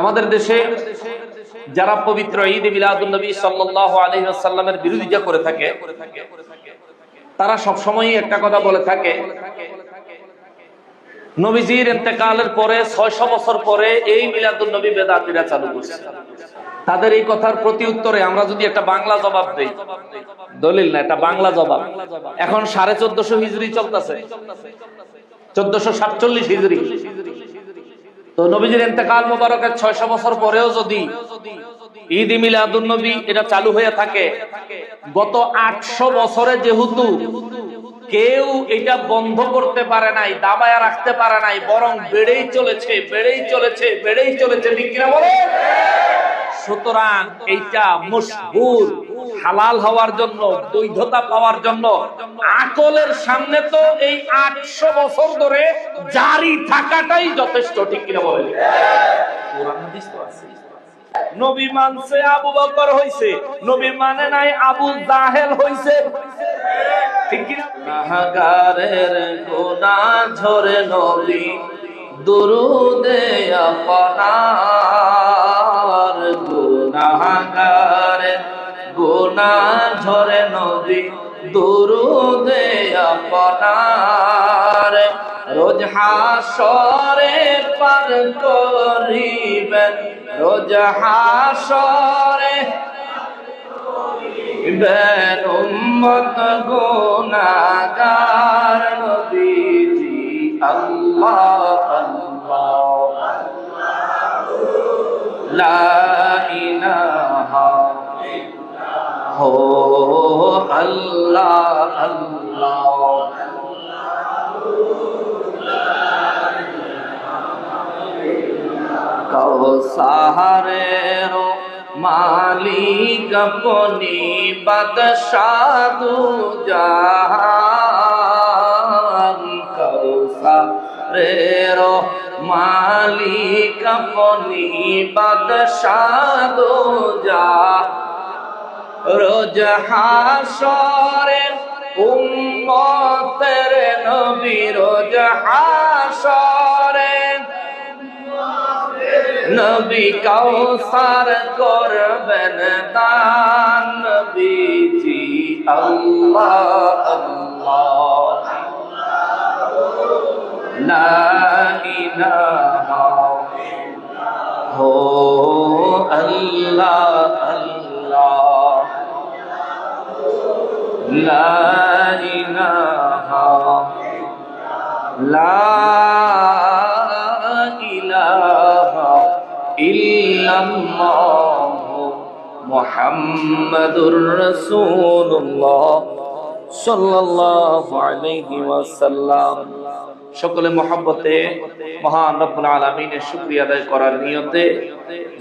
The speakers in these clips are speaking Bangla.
আমাদের দেশে যারা পবিত্র ঈদ মিলাদুন নবী সাল্লাল্লাহু আলাইহি ওয়াসাল্লামের বিরোধিতা করে থাকে, তারা সব সময়ই একটা কথা বলে থাকে, নবীজির ইন্তেকালের পরে 600 বছর পরে এই মিলাদুন নবী বেদাতীরা চালু করছে। তাদের এই কথার প্রতি উত্তরে আমরা যদি একটা বাংলা জবাব দেই, দলিল না, এটা বাংলা জবাব। এখন 1450 হিজরি চলতেছে, 1447 হিজরি। তো নবীজির ইন্তেকাল মোবারকের 600 বছর পরেও যদি ঈদ মিলাদুন নবী এটা চালু হয়ে থাকে, গত 800 বছরে যেহেতু কেউ এটা বন্ধ করতে পারে নাই, দাবায়া রাখতে পারে নাই, বরং বেড়েই চলেছে, বেড়েই চলেছে, বেড়েই চলেছে, ঠিক কিনা বলে? সুতরাং এইটা মশহুর হালাল হওয়ার জন্য, বৈধতা পাওয়ার জন্য আকলের সামনে তো এই 800 বছর ধরে জারি থাকাটাই যথেষ্ট, ঠিক কিনা বলে? কোরআন হাদিস তো আছে। নবী মানছে আবু বকর হইছে, নবী মানে নাই আবু জাহেল হইছে, ঠিক কিনা? গুনাহগারের গুনাহ ঝরে নবী দুরুদে আপনার, গুনাহগারের গুনাহ ঝরে নবী দুরুদে আপনার, রোজ হাসরে পার করিবেন, রোজ হাসরে বেন উম্মত গুনাহগার নবীজি আল্লাহ আল্লাহ লা ইলাহা হো আল্লাহ আল্লাহ কাউসারের মালিক আপনি, বাদশাহ দু জাহান, কাউসারের মালিক আপনি, বাদশাহ দু জাহান, রোজ হাসরে উম্মতের নবী, রোজ হাসরে নবী কাউসার করবেন দান, নবীজি আল্লাহ আল্লাহ লা ইলাহা হো আল্লাহ আল্লাহ লা ইলাহা লা ইলাহা ইল্লাল্লাহু মুহাম্মাদুর রাসূলুল্লাহ সাল্লাল্লাহু আলাইহি ওয়াসাল্লাম। সকলে মহব্বতে মহান রব্বুল আলামিনের শুকরিয়া আদায় করার নিয়তে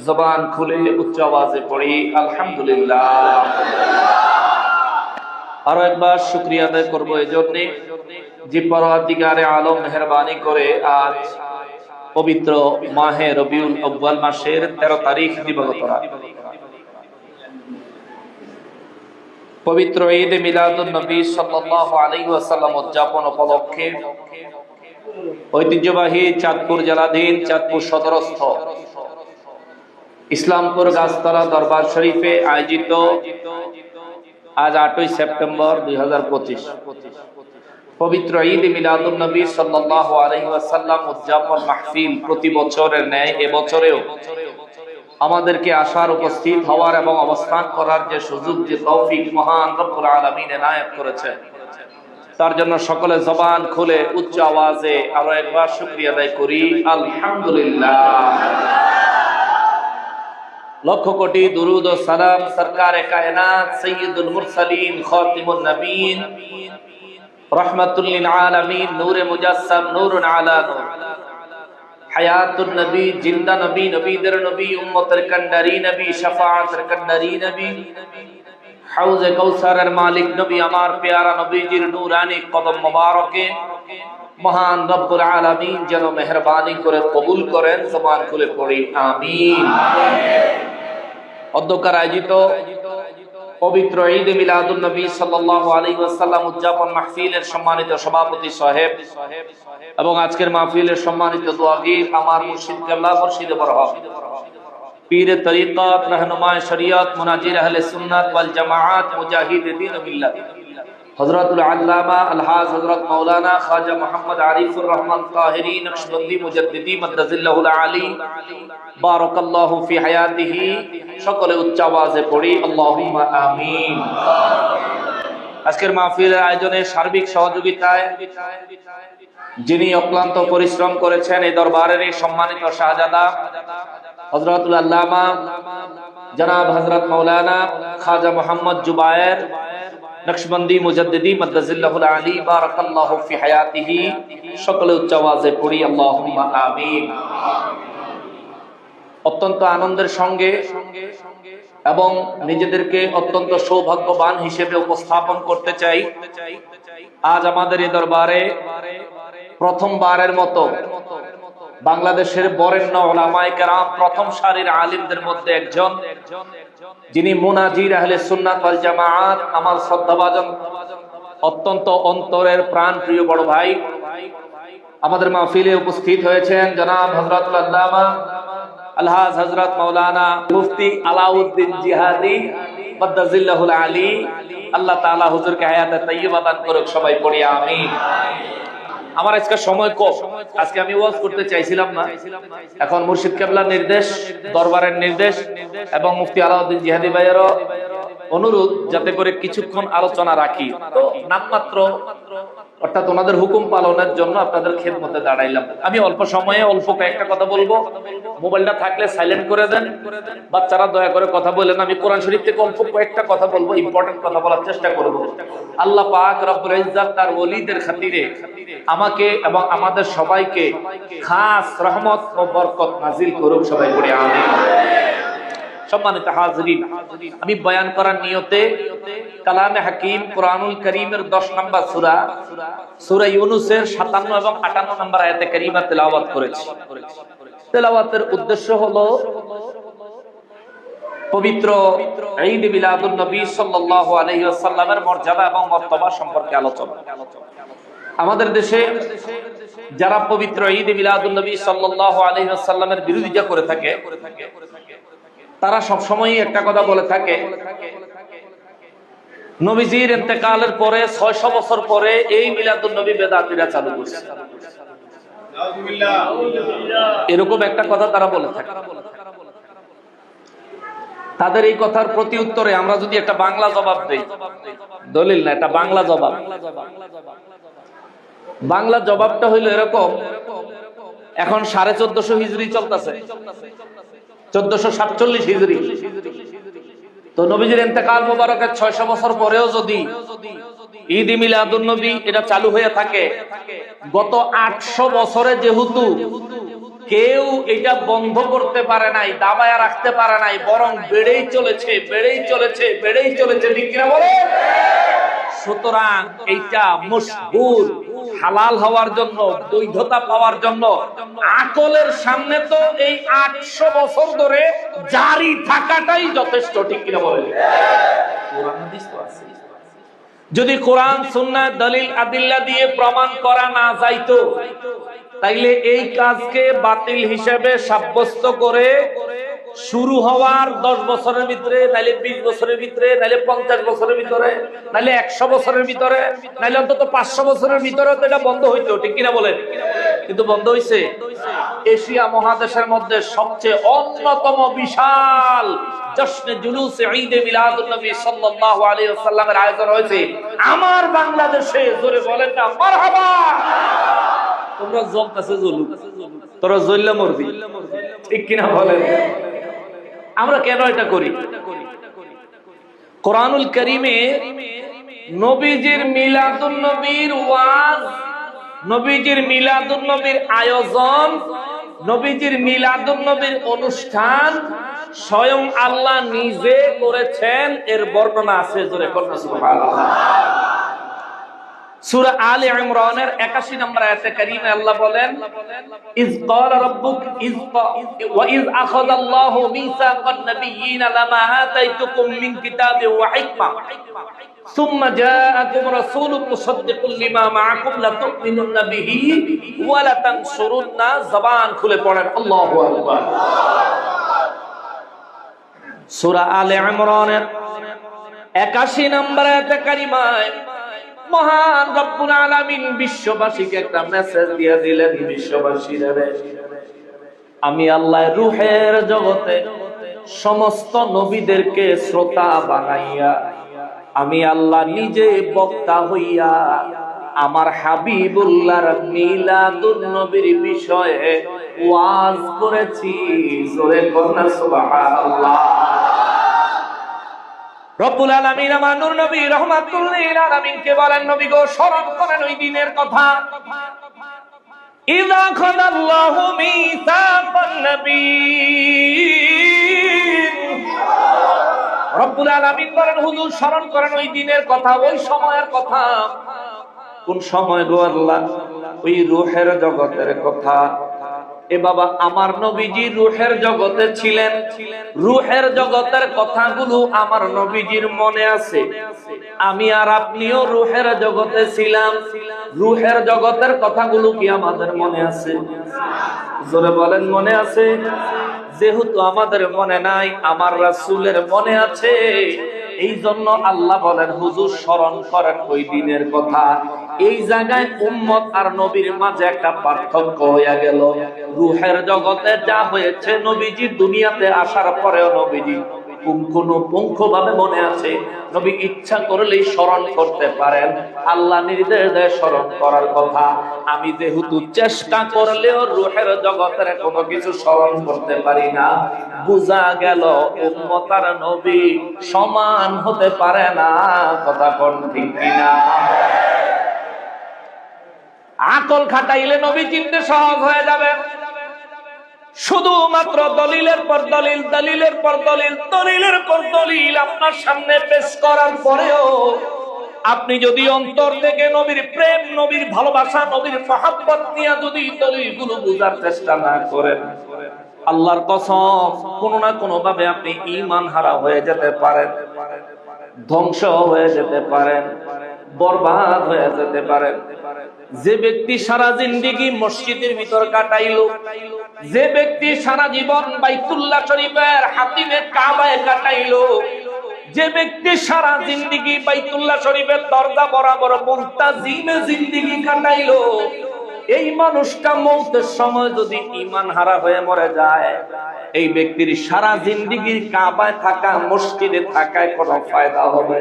জবান খুলে উচ্চ আওয়াজে পড়ি আলহামদুলিল্লাহ। আরো একবার শুকরিয়া আদায় করবো এই জন্য যে পরওয়ারদিগারে আলম মেহেরবানি করে আজ পবিত্র মাহে রবিউল আউয়াল মাসের 13 তারিখ দিবাগত রাত, পবিত্র ঈদ মিলাদুন নবী সাল্লাল্লাহু আলাইহি ওয়াসাল্লাম উদযাপন উপলক্ষে ঐতিহ্যবাহী চাঁদপুর জেলাধীন চাঁদপুর সদরস্থ ইসলামপুর গাছতলা দরবার শরীফে আয়োজিত আজ 8ই সেপ্টেম্বর 2025 পবিত্র ঈদ মিলাদুন নবী সাল্লাল্লাহু আলাইহি ওয়াসাল্লাম উদযাপন মাহফিল প্রতি বছরের ন্যায় এবছরেও আমাদেরকে আসার, উপস্থিত হওয়ার এবং অবস্থান করার যে সুযোগ, যে তৌফিক মহান রব্বুল আলামিন এনায়েত করেছেন, তার জন্য সকলে জবান খুলে উচ্চ আওয়াজে আরো একবার শুকরিয়া আদায় করি আলহামদুলিল্লাহ। লক্ষ কোটি দুরুদ ও সালাম সরকারে কায়নাত সাইয়্যিদুল মুরসালিন খাতিমুন নবীন রহমাতুল লিল আলামিন নূরে মুজাসসাম নূরুন আলা নূর হায়াতুন নবী, জিন্দা নবী, নবীদের নবী, উম্মতের কান্ডারি নবী, শাফাআতের কান্ডারি নবী, হাউজে কাউসারের মালিক নবী, আমার পেয়ারা নবীজির নূরানি কদম মোবারকে মহান রব্বুল আলামিন যেন মেহেরবানি করে কবুল করেন। জবান খুলে পড়ি আমিন। অধ্যক্ষার আয়োজিত পবিত্র ঈদ মিলাদুন নবী সাল্লাল্লাহু আলাইহি ওয়াসাল্লাম উদযাপন মাহফিলের সম্মানিত সভাপতি সাহেব এবং আজকের মাহফিলের সম্মানিত দুআগীর আমার মুর্শিদ কেবলা মুর্শিদে বরহক পীর তরিকত रहनुमाए शरीयत मुनाजिर अहले सुन्नत वल जमाअत मुजाहिद दीन मिल्लत हजरतुल अल्लामा अलहाज हजरत मौलाना ख्वाजा मोहम्मद आरिफुर रहमान ताहिरी नक्शबंदी मुजद्दिदी मद्दजिल्लाहुल आली बारकाल्लाहु फी हयातिही সকলে উচ্চ আওয়াজে পড়ি আল্লাহুম্মা আমিন। আজকের মাহফিলের আয়োজনে সার্বিক সহযোগিতায় যিনি অক্লান্ত পরিশ্রম করেছেন এই দরবারের এই সম্মানিত শাহজাদা হযরতুল আল্লামা জনাব হযরত মাওলানা খাজা মোহাম্মদ জুবায়ের নকশবন্দি মুজাদ্দিদি মাদ্দাজিল্লাহুল আলী বারাকাল্লাহু ফি হায়াতিহি সকলে উচ্চ আওয়াজে পড়ি আল্লাহুম্মা আমিন। অত্যন্ত আনন্দের সঙ্গে এবং নিজেদেরকে অত্যন্ত সৌভাগ্যবান হিসেবে উপস্থাপন করতে চাই, আজ আমাদের এই দরবারে প্রথমবারের মতো বাংলাদেশের বরেণ্য উলামায়ে কেরাম প্রথম সারির আলিমদের মধ্যে একজন, যিনি মুনাজির আহলে সুন্নাত ওয়াল জামাআত, আমার শ্রদ্ধাভাজন অত্যন্ত অন্তরের প্রাণ প্রিয় বড় ভাই, আমাদের মাহফিলে উপস্থিত হয়েছেন জনাব হযরতুল আল্লামা আলহাজ হযরত মাওলানা মুফতি আলাউদ্দিন জিহাদি মাদ্দাজিল্লাহুল আলী। আল্লাহ তাআলা হুজুরকে হায়াতে তাইয়্যিবা দান করুক, সবাই পড়ি আমিন। আমার আজকে সময় কম, আজকে আমি ওয়াজ করতে চাইছিলাম না, এখন মুর্শিদ কেবলার নির্দেশ, দরবারের নির্দেশ এবং মুফতি আলাউদ্দিন জিহাদি ভাইয়েরও অনুরোধ যাতে করে কিছুক্ষণ আলোচনা রাখি, তো নামমাত্র অর্থাৎ ওনাদের হুকুম পালনের জন্য আপনাদের খেদমতে দাঁড়াইলাম। আমি অল্প সময়ে অল্প কয়েকটা কথা বলবো, মোবাইলটা থাকলে সাইলেন্ট করে দেন, বাচ্চারা দয়া করে কথা বলেন। আমি কোরআন শরীফ থেকে অল্প কয়েকটা কথা বলবো, ইম্পর্টেন্ট কথা বলার চেষ্টা করব। আল্লাহ পাক রব্বুল ইজ্জত তার ওলিদের খাতিরে আমাকে এবং আমাদের সবাইকে খাস রহমত ও বরকত নাজিল করুক, সবাই পড়ে আমিন। সম্মানিত হাজিরিন, আমি বয়ান করার নিয়তে কালামে হাকিম কুরআনুল কারীমের 10 নম্বর সূরা সূরা ইউনূসের 57 এবং 58 নম্বর আয়াতে কারীমা তেলাওয়াত করেছি। তেলাওয়াতের উদ্দেশ্য হলো পবিত্র ঈদ মিলাদুন নবী সাল্লাল্লাহু আলাইহি ওয়াসাল্লামের মর্যাদা এবং মর্তবা সম্পর্কে আলোচনা। আমাদের দেশে যারা পবিত্র ঈদ মিলাদুন নবী সাল্লাল্লাহু আলাইহি ওয়াসাল্লামের বিরোধিতা করে থাকে, তারা সব সময় একটা কথা বলে থাকে, নবীজির ইন্তেকালের পরে 600 বছর পরে এই মিলাদুন নবী বেদাতীরা চালু করছে, এরকম একটা কথা তারা বলে থাকে। তাদের এই কথার প্রতি উত্তরে আমরা যদি একটা বাংলা জবাব দেই, দলিল না, এটা বাংলা জবাব। বাংলা জবাবটা হইলো এরকম, এখন 1450 হিজরি চলতেছে, 1447 হিজরি, তো নবীজির ইন্তেকাল মোবারকের 600 বছর পরেও যদি ঈদ মিলাদুন নবী এটা চালু হয়ে থাকে, গত 800 বছরে যেহেতু কেউ এটা বন্ধ করতে পারে নাই, দাবায়া রাখতে পারে নাই, বরং বেড়েই চলেছে, বেড়েই চলেছে, বেড়েই চলেছে, ঠিক কিনা বলে? সুতরাং এইটা মশহুর হালাল হওয়ার জন্য, বৈধতা পাওয়ার জন্য আকলের সামনে তো এই 800 বছর ধরে জারি থাকাটাই যথেষ্ট, ঠিক কিনা বলে? কোরআন হাদিস তো আছে, যদি কোরআন সুন্নাহ দলিল আদিল্লা দিয়ে প্রমাণ করা না যাইতো, তাইলে এই কাজকে বাতিল হিসেবে সাব্যস্ত করে শুরু হওয়ার 10 বছরের ভিতরে, নাইলে 20 বছরের ভিতরে, নাইলে 50 বছরের ভিতরে, নাইলে 100 বছরের ভিতরে, নাইলে অন্তত 500 বছরের ভিতরে তো এটা বন্ধ হইতো, ঠিক কিনা বলেন? কিন্তু বন্ধ হইছে এশিয়া মহাদেশের মধ্যে সবচেয়ে অন্যতম বিশাল জশ্নে জুলুসে ঈদ মিলাদুন নবী সাল্লাল্লাহু আলাইহি ওয়াসাল্লামের আয়োজন হয়েছে আমার বাংলাদেশে। জোরে বলেন না মারহাবা। তোমরা জ্বলতেছে জ্বলুক, তোরা জ্বললে মরবি, ঠিক কিনা বলেন? আমরা কেন এটা করি? কোরআনুল কারীমে নবীজির মিলাদুন নবীর ওয়াজ, নবীজির মিলাদুন নবীর আয়োজন, নবীজির মিলাদুন নবীর অনুষ্ঠান স্বয়ং আল্লাহ নিজে করেছেন, এর বর্ণনা আছে। জোরে বলেন সুবহানাল্লাহ। সূরা আলে ইমরানের 81 নম্বর আয়াতে কারীমে আল্লাহ বলেন, ইয ক্বালা রাব্বুক ওয়া ইয আখাযাল্লাহু মিসাকান নাবিয়্যিনা লামা আতাইতুকুম মিন কিতাবিন ওয়া হিকমা সুম্মা জাআকুম রাসূলুম মুসাদ্দিকুল লিমা মাআকুম লাতু'মিনুন্না বিহি ওয়া লাতানসুরুন্না। জবান খুলে পড়েন আল্লাহু আকবার। সূরা আলে ইমরানের 81 নম্বর আয়াতে কারিমায় মহান রব্বুল আলামিন বিশ্ববাসীকে একটা মেসেজ দিয়ে দিলেন, বিশ্ববাসীরা, আমি আল্লাহ রূহের জগতে সমস্ত নবীদেরকে শ্রোতা বানাইয়া আমি আল্লাহ নিজে বক্তা হইয়া আমার হাবিবুল্লাহর মিলাদুন নবীর বিষয়ে ওয়াজ করেছি। জোরে বলুন সুবহানাল্লাহ। রব্বুল আলামিন আমার নূর নবী রাহমাতুল লিল আলামিনকে বলেন, নবী গো স্মরণ করেন ওই দিনের কথা। ইযা খাদাল্লাহু মিসাকান নাবিয়্যিন। রব্বুল আলামিন বলেন, হুজুর স্মরণ করেন ওই দিনের কথা, ওই সময়ের কথা। কোন সময় গো আল্লাহ? ওই রূহের জগতের কথা। এ বাবা, আমার নবীজি রূহের জগতে ছিলেন, রূহের জগতের কথাগুলো আমার নবীজির মনে আছে। আমি আর আপনিও রূহের জগতে ছিলাম, রূহের জগতের কথাগুলো কি আমাদের মনে আছে? জোরে বলেন, মনে আছে? যেহেতু আমাদের মনে নাই, আমার রাসূলের মনে আছে। এই জন্য আল্লাহ বলেন, হুজুর স্মরণ করেন ওই দিনের কথা। এই জায়গায় উম্মত আর নবীর মাঝে একটা পার্থক্য হয়ে গেল। রূহের জগতে যা হয়েছে নবীজি দুনিয়াতে আসার পরেও নবীজি পুঙ্খানুপুঙ্খভাবে মনে আছে। নবী ইচ্ছা করলেই স্মরণ করতে পারেন। আল্লাহ নির্দেশ দেয় স্মরণ করার কথা। আমি যেহেতু চেষ্টা করলেও রূহের জগতের কোনো কিছু স্মরণ করতে পারি না, বুঝা গেল উম্মত আর নবী সমান হতে পারে না। কথা কোন ঠিক কিনা? আকল খাটাইলে নবী চিনতে সহজ হয়ে যাবে। শুধুমাত্র দলিলের পর দলিল, দলিলের পর দলিল, দলিলের পর দলিল আপনার সামনে পেশ করার পরেও আপনি যদি অন্তর থেকে নবীর প্রেম, নবীর ভালোবাসা, নবীর মহব্বত নিয়ে যদি দলিলগুলো বুঝার চেষ্টা না করেন, আল্লাহর কসম কোনো না কোনো ভাবে আপনি ঈমান হারা হয়ে যেতে পারেন, ধ্বংস হয়ে যেতে পারেন, বরবাদ হয়ে যেতে পারেন। যে ব্যক্তি সারা জিন্দেগি মসজিদের ভিতর কাটাইলো, যে ব্যক্তি সারা জীবন বাইতুল্লাহ শরীফের হাতিমে কাবায় কাটাইলো, যে ব্যক্তি সারা জিন্দেগি বাইতুল্লাহ শরীফের দরজা বরাবর মুনতাজিমে জিন্দেগি কাটাইলো, এই মানুষটা মৌতের সময় যদি ঈমান হারা হয়ে মরে যায়, এই ব্যক্তির সারা জিন্দেগির কাবায় থাকা, মসজিদে থাকায় কোনো ফায়দা হবে?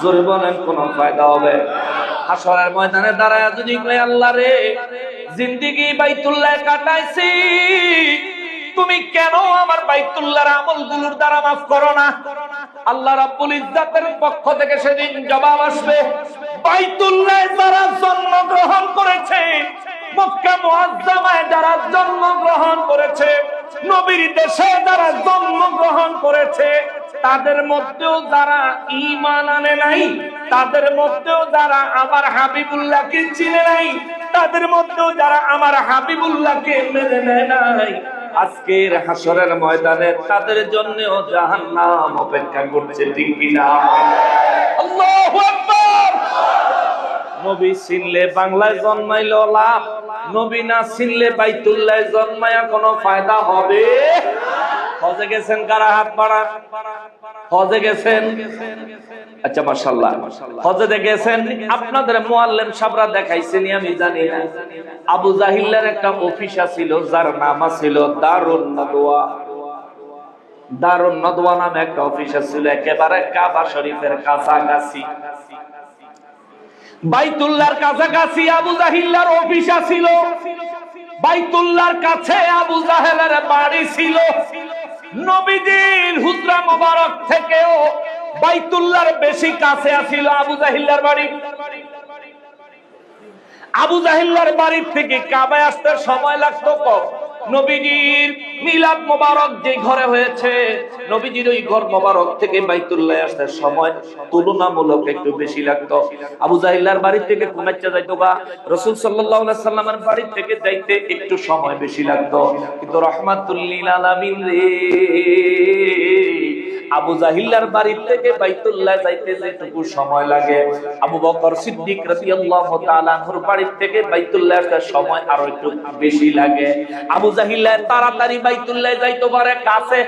জোরে বলেন, কোনো ফায়দা হবে? হাসরের ময়দানে দাঁড়ায় যদি কই, আল্লাহ রে, জিন্দেগি বাইতুল্লাহ কাটাইছি, তুমি কেন আমার বাইতুল্লাহর আমলগুলোর দ্বারা মাফ করো না? আল্লাহ রাব্বুল ইজ্জাতের পক্ষ থেকে সেদিন জবাব আসবে, বাইতুল্লাহে যারা জন্মগ্রহণ করেছে, মক্কা মুআজ্জামায় যারা জন্মগ্রহণ করেছে, নবীর দেশে যারা জন্মগ্রহণ করেছে, তাদের মধ্যেও যারা ঈমান আনে নাই, তাদের মধ্যেও যারা আমার হাবিবুল্লাহকে চিনে নাই, তাদের মধ্যেও যারা আমার হাবিবুল্লাহকে মেনে নেয় নাই, আজকের হাসরের ময়দানে তাদের জন্যও জাহান্নাম অপেক্ষা করছে। ঠিক কিনা? আল্লাহু আকবার। নবী চিনলে বাংলায় জন্মাইলো লাভ, নবী না চিনলে বাইতুল্লাহে জন্মায়া কোনো ফায়দা হবে? হজে গেছেন কারা? হাত বাড়ান। হজে গেছেন? আচ্ছা মাশাআল্লাহ, হজে গেছেন। আপনাদের মুআল্লিম সাহেবরা দেখাইছেন, আমি জানি না। আবু জাহিলের একটা অফিস ছিল যার নাম ছিল দারুন নাদওয়া। দারুন নাদওয়া নামে একটা অফিস ছিল, একেবারে কাবা শরীফের কাছাকাছি, বাইতুল্লাহর কাছাকাছি আবু জাহিলের অফিস ছিল। বাইতুল্লাহর কাছে আবু জাহেলের বাড়ি ছিল। নবীজির হুজরা মোবারক থেকেও বাইতুল্লাহর বেশি কাছে ছিল আবু জাহিলের বাড়ি। আবু জাহিলের বাড়ি থেকে কাবায় আসতে সময় লাগতো কম, নবীজির মিলাদ মোবারক যে ঘরে হয়েছে, নবীজির ওই ঘর মোবারক থেকে বাইতুল্লাহ আসতে সময় তুলনামূলক একটু বেশি লাগতো। আবু জাহিলার বাড়ি থেকে কুমাইচা যাইতো বা রাসূল সাল্লাল্লাহু আলাইহি সাল্লামের বাড়ি থেকে যাইতে একটু সময় বেশি লাগতো। কিন্তু রাহমাতুল লিল আলামিন রে, আবু জাহিলার বাড়ি থেকে বাইতুল্লাহ যাইতে যেটুকু সময় লাগে, আবু বকর সিদ্দিক রাদিয়াল্লাহু তাআলা আনহুর বাড়ি থেকে বাইতুল্লাহ আসার সময় আরো একটু বেশি লাগে। আবু জাহিলা তাড়াতাড়ি বাইতুল্লাহ যাইতে পারে কাছে,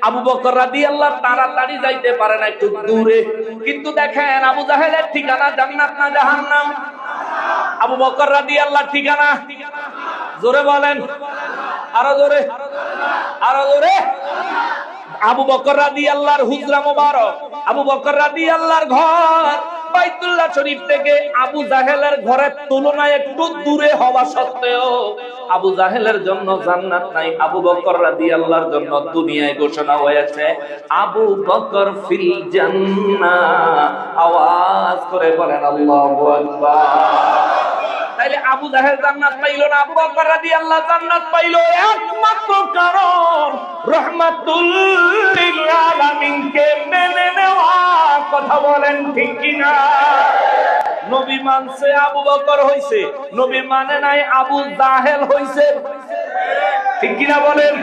আবু বকর রাদিয়াল্লাহু তাড়াতাড়ি যাইতে পারে না, একটু দূরে। কিন্তু দেখেন আবু জাহেলের ঠিকানা জান্নাত না জাহান্নাম? আবু বকর রাদিয়াল্লাহু ঠিকানা জোরে বলেন, আরো জোরে, আরো জোরে। আবু বকর রাদিয়াল্লাহর হুজরা মোবারক, আবু বকর রাদিয়াল্লাহর ঘর বাইতুল্লাহ শরীফ থেকে আবু জাহেলের ঘরের তুলনায় একটু দূরে হওয়া সত্ত্বেও আবু জাহেলের জন্য জান্নাত নাই, আবু বকর রাদিয়াল্লাহর জন্য দুনিয়ায় ঘোষণা হয়েছে আবু বকর ফিল জান্নাহ। আওয়াজ করে বলেন আল্লাহু আকবার। তাইলে আবু জাহেল জান্নাত পাইলো না, আবু বকর রাদিয়াল্লাহু জান্নাত পাইলো একমাত্র কারণ রাহমাতুল লিল আলামিনকে মেনে নেওয়া। কথা বলেন ঠিক কিনা? নবী মানছে আবু বকর হইছে, নবী মানে নাই আবু জাহেল হইছে। ঠিক কিনা বলেন?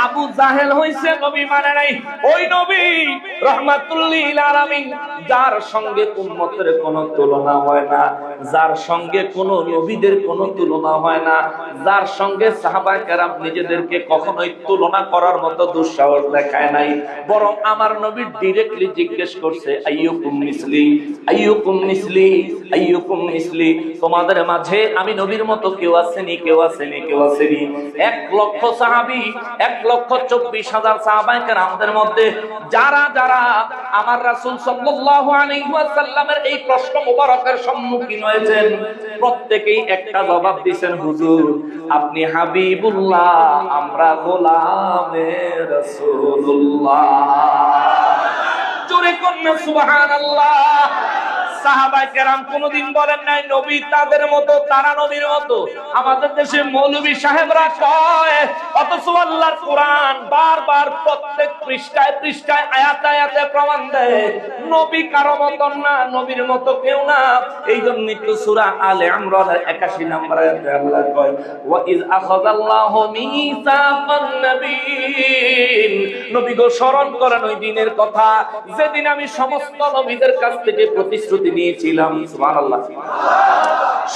আবু জাহেল হইছে, নবী মানে নাই। ওই নবী রাহমাতুল লিল আলামিন, যার সঙ্গে উম্মতের কোনো তুলনা হয় না, যার সঙ্গে কোন নবীদের কোনো তুলনা হয় না, যার সঙ্গে সাহাবায়ে কেরাম নিজেদেরকে কখনোই তুলনা করার মতো দুঃসাহস দেখায় নাই, বরং আমার নবী ডাইরেক্টলি জিজ্ঞেস করছে আইয়ুকুম মিসলি, আইয়ুকুম মিসলি, আইয়ুকুম মিসলি। তোমাদের মাঝে আমি নবীর মতো কেউ আসেনি, কেউ আসেনি, কেউ আসেনি। 1 লক্ষ সাহাবী, 1,24,000 সাহাবায়ে কেরামদের মধ্যে যারা যারা আমার রাসূল সাল্লাল্লাহু আলাইহি ওয়াসাল্লামের এই প্রশ্ন মোবারকের সম্মুখীন হয়েছেন, প্রত্যেকেই একটা জবাব দিবেন, হুজুর আপনি হাবিবুল্লাহ, আমরা গোলামে রাসূলুল্লাহ। জোরে কোন সুবহানাল্লাহ। সাহাবায়ে কেরাম কোনদিন বলেন নাই নবী তাদের মতো, তারা নবীর মতো। আমাদের দেশে মৌলভী সাহেবরা কয়, অথচ আল্লাহর কোরআন বারবার প্রত্যেক পৃষ্ঠায় পৃষ্ঠায় আয়াতে আয়াতে প্রমাণ দেয় নবী কারো মতন না, নবীর মতো কেউ না। এই জন্য তো সূরা আলে ইমরানের 81 নম্বর আয়াতে আল্লাহ কয় ওয়া ইয আখাযাল্লাহু মিসাকান নাবিয়্যিন। নবী গো স্মরণ করেন ওই দিনের কথা যেদিন আমি সমস্ত নবীদের কাছ থেকে প্রতিশ্রুতি নিয়েছিলাম। সুবহানাল্লাহ।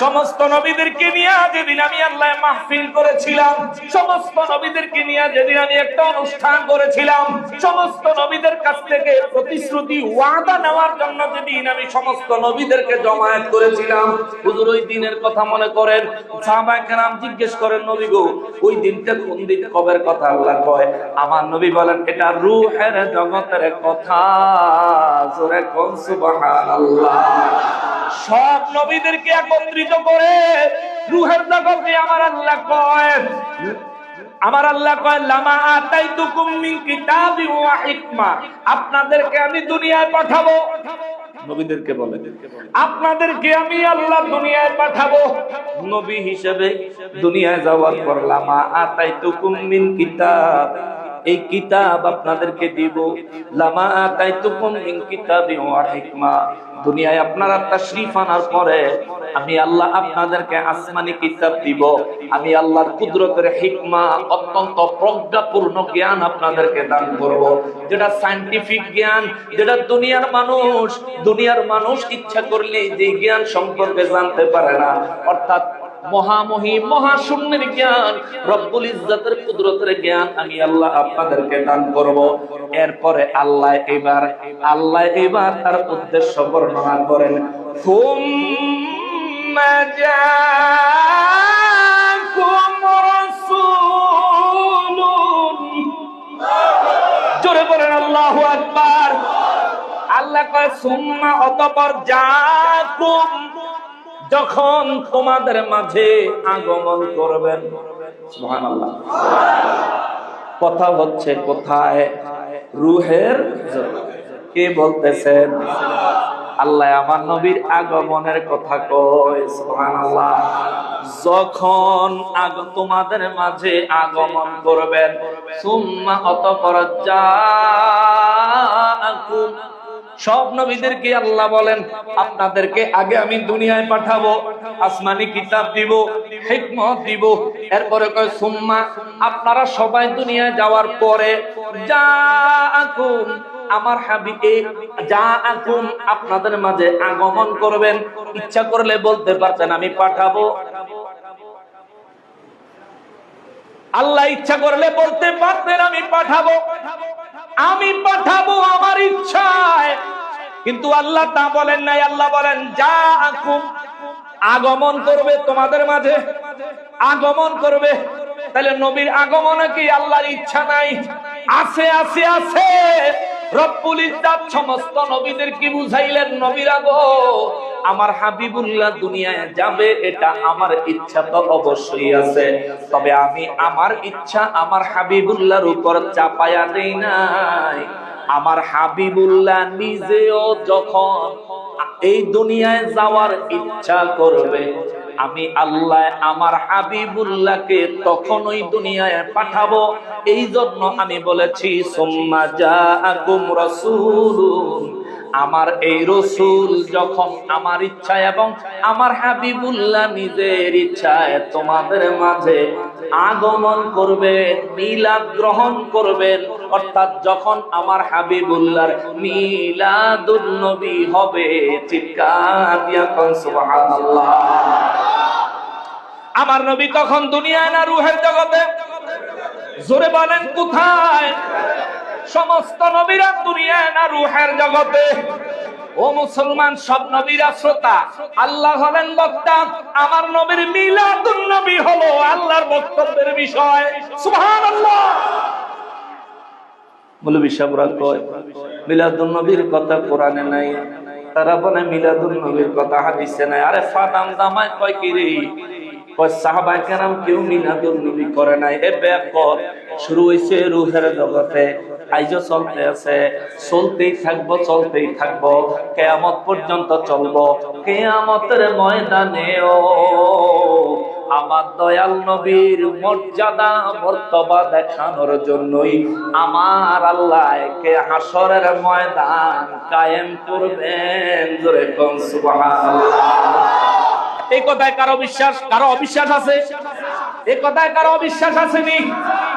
সমস্ত নবীদেরকে নিয়ে যেদিন আমি আল্লাহ মাহফিল করেছিলাম, সমস্ত নবীদেরকে নিয়ে যেদিন আমি একটা অনুষ্ঠান করেছিলাম, সমস্ত নবীদের কাছ থেকে প্রতিশ্রুতি ওয়াদা নেওয়ার জন্য যেদিন আমি সমস্ত নবীদেরকে জমায়েত করেছিলাম, হুজুর ওই দিনের কথা মনে করেন? সাহাবায়ে কেরাম জিজ্ঞেস করেন নবী গো ওই দিনটা কোন দিন, কবের কথা আল্লাহ কয়? আমার নবী বলেন এটা রূহের জগতের কথা। জোরে কোন সুবহানাল্লাহ। সব নবীদেরকে একত্রিত করে রূহের জগতে আমার আল্লাহ কয়, আমার আল্লাহ কয় লামা আতাইতুকুম মিন কিতাবি ওয়া হিকমা, আপনাদেরকে আমি দুনিয়ায় পাঠাবো। নবীদেরকে বলে আপনাদেরকে আমি আল্লাহ দুনিয়ায় পাঠাবো নবী হিসেবে। দুনিয়ায় যাওয়ার পর লামা আতাইতুকুম মিন কিতাব, এই কিতাব আপনাদেরকে দিব। লামা আতাইতুকুম মিন কিতাবি ওয়া হিকমা, দুনিয়ায় আপনারা তাশরীফ আনার পরে আমি আল্লাহ আপনাদেরকে আসমানি কিতাব দিব। আমি আল্লাহর কুদরতের হিকমা, অত্যন্ত প্রজ্ঞাপূর্ণ জ্ঞান আপনাদেরকে দান করব, যেটা সায়েন্টিফিক জ্ঞান, যেটা দুনিয়ার মানুষ ইচ্ছা করলে যে জ্ঞান সম্পর্কে জানতে পারে না, অর্থাৎ মহামহিম মহাশূন্যের জ্ঞান, রব্বুল ইজ্জতের কুদরতের জ্ঞান আমি আল্লাহ আপনাদেরকে দান করব। এরপরে আল্লাহ এবার তার উদ্দেশ্য বর্ণনা করেন। সুম্মা জাআকুম রাসূলুন, জোরে বলেন আল্লাহু আকবার। আল্লাহ কয় সুম্মা, অতঃপর জাআকুম, যখন তোমাদের মাঝে আগমন করবেন। সুবহানাল্লাহ। কথা হচ্ছে কোথায়? রূহের জগতে। কে বলতেছেন? আল্লাহ আমার নবীর আগমনের কথা কয় সুবহানাল্লাহ। যখন তোমাদের মাঝে আগমন করবেন, সুম্মা অতঃপর জাআকুম, সব নবীদেরকে আল্লাহ বলেন আপনাদেরকে আগে আমি দুনিয়ায় পাঠাবো, আসমানি কিতাব দিব, হিকমত দিব, এরপরে কয় সুম্মা, আপনারা সবাই দুনিয়ায় যাওয়ার পরে জাআকুম, আমার হাবিব জাআকুম, আপনাদের মাঝে আগমন করবেন। ইচ্ছা করলে বলতে পারতেন আমি পাঠাবো, আল্লাহ ইচ্ছা করলে বলতে পারতেন আমি পাঠাবো, আমি পাঠাবো আমার ইচ্ছায়, কিন্তু আল্লাহ তা বলেন নাই। আল্লাহ বলেন জাআকুম, আগমন করবে তোমাদের মাঝে, আগমন করবে। তাহলে নবীর আগমনে কি আল্লাহর ইচ্ছা নাই? আছে আছে আছে। রব্বুল ইজ্জত সমস্ত নবীদের কি বুঝাইলেন, নবীরা গো আমার হাবিবুল্লাহ দুনিয়ায় যাবে, এটা আমার ইচ্ছা তো অবশ্যই আছে, তবে আমি আমার ইচ্ছা আমার হাবিবুল্লাহর উপর চাপায়া দেই নাই। আমার হাবিবুল্লাহ নিজেও যখন এই দুনিয়ায় যাওয়ার ইচ্ছা করবে, আমি আল্লাহ আমার হাবিবুল্লাহকে তখন ওই দুনিয়ায় পাঠাবো। এই জন্য আমি বলেছি সুম্মা জাআকুম রাসূলুন, আমার এই রসুল যখন আমার ইচ্ছা এবং আমার হাবিবুল্লাহ নিজের ইচ্ছায় তোমাদের মাঝে আগমন করবেন, মিলাদ গ্রহণ করবেন, অর্থাৎ যখন আমার হাবিবুল্লাহর মিলাদুন নবী হবে, চিৎকার দিয়া কোন সুবহানাল্লাহ। আমার নবী তখন দুনিয়ায় না রূহের জগতে? জোরে বলেন কোথায়? সমস্ত নবীরা দুনিয়ায় না রূহের জগতে? ও মুসলমান, সব নবীরা শ্রোতা, আল্লাহ হলেন বক্তা। আমার নবীর মিলাদুন নবী হলো আল্লাহর বক্তব্যের বিষয়। সুবহানাল্লাহ। মৌলভী সাহেবরা কয় মিলাদুন নবীর কথা কোরআনে নাই, তারা বলে মিলাদুন নবীর কথা হাদিসে নাই। আরে ফাদাম দামায় কয় কি রে, কয় সাহাবায়ে কেরাম কেউ মিলাদুন নবী করে নাই। এ বেকর, শুরু হইছে রূহের জগতে, আইজো চলতে আছে, চলতেই থাকবো, চলতেই থাকবো, কিয়ামত পর্যন্ত চলবো। কিয়ামতের ময়দানেও আমার দয়াল নবীর মর্যাদা মর্তবা দেখানোর জন্যই আমার আল্লাহ কে হাসরের ময়দান কায়েম করবেন। জোরে কোন সুবহানাল্লাহ। এই কথায় কারো বিশ্বাস, কারো অবিশ্বাস আছে? এই কথায় কারো অবিশ্বাস আসেনি?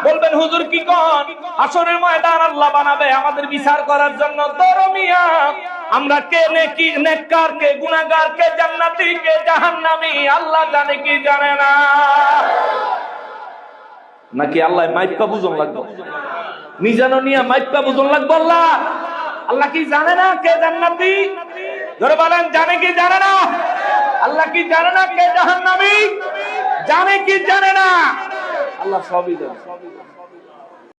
বলবেন হুজুর কি কোন, হাসরের ময়দান আল্লাহ বানাবে আমাদের বিচার করার জন্য। দরমিয়া আমরা কে নেকি নেককার, কে গুনাহগার, কে জান্নাতি, কে জাহান্নামী আল্লাহ জানে কি জানে না? নাকি আল্লাহ মাইপা বুঝন লাগবে, মিজানো নিয়া মাইপা বুঝন লাগবে? আল্লাহ আল্লাহ কি জানে না কে জান্নাতি? ধরে বলেন জানে কি জানে না? আল্লাহ কি জানে না কে জাহান্নামী? জানে কি জানে না? আল্লাহ সবই জানে।